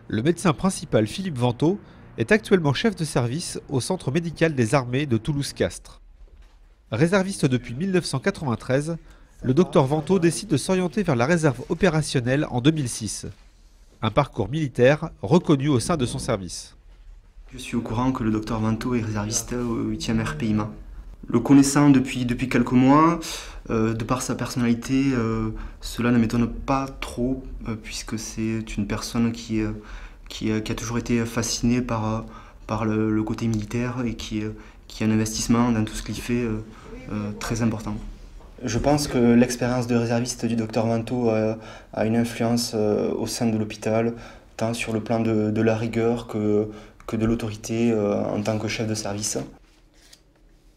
Le médecin principal Philippe Vantaux est actuellement chef de service au centre médical des armées de Toulouse-Castres. Réserviste depuis 1993, le docteur Vantaux décide de s'orienter vers la réserve opérationnelle en 2006. Un parcours militaire reconnu au sein de son service. Je suis au courant que le docteur Vantaux est réserviste au 8e RPIMA. Le connaissant depuis quelques mois, de par sa personnalité, cela ne m'étonne pas trop, puisque c'est une personne qui a toujours été fascinée par le côté militaire et qui a un investissement dans tout ce qu'il fait très important. Je pense que l'expérience de réserviste du docteur Vantaux a une influence au sein de l'hôpital, tant sur le plan de la rigueur que de l'autorité en tant que chef de service.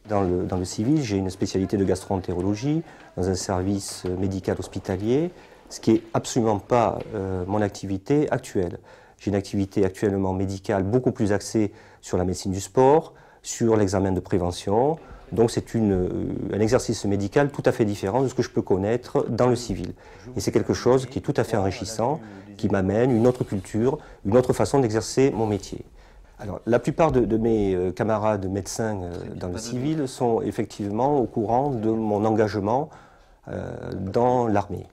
Dans le civil, j'ai une spécialité de gastro-entérologie dans un service médical hospitalier, ce qui n'est absolument pas mon activité actuelle. J'ai une activité actuellement médicale beaucoup plus axée sur la médecine du sport, sur l'examen de prévention. Donc c'est un exercice médical tout à fait différent de ce que je peux connaître dans le civil. Et c'est quelque chose qui est tout à fait enrichissant, qui m'amène une autre culture, une autre façon d'exercer mon métier. Alors, la plupart de mes camarades médecins dans le civil sont effectivement au courant de mon engagement dans l'armée.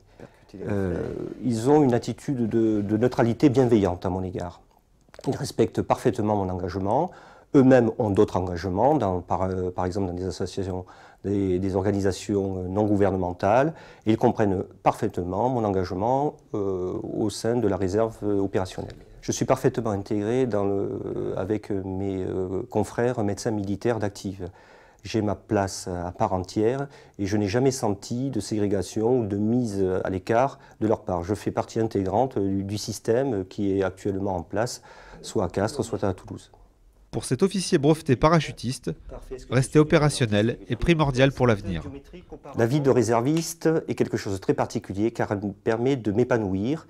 Ils ont une attitude de neutralité bienveillante à mon égard. Ils respectent parfaitement mon engagement. Eux-mêmes ont d'autres engagements, par exemple dans des associations, des organisations non gouvernementales. Et ils comprennent parfaitement mon engagement au sein de la réserve opérationnelle. Je suis parfaitement intégré avec mes confrères médecins militaires d'active. J'ai ma place à part entière et je n'ai jamais senti de ségrégation ou de mise à l'écart de leur part. Je fais partie intégrante du système qui est actuellement en place, soit à Castres, soit à Toulouse. Pour cet officier breveté parachutiste, rester opérationnel est primordial pour l'avenir. La vie de réserviste est quelque chose de très particulier car elle me permet de m'épanouir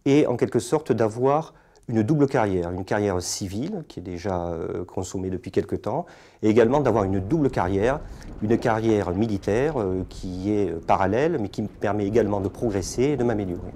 et en quelque sorte d'avoir une double carrière, une carrière civile qui est déjà consommée depuis quelque temps, et également d'avoir une double carrière, une carrière militaire qui est parallèle, mais qui me permet également de progresser et de m'améliorer.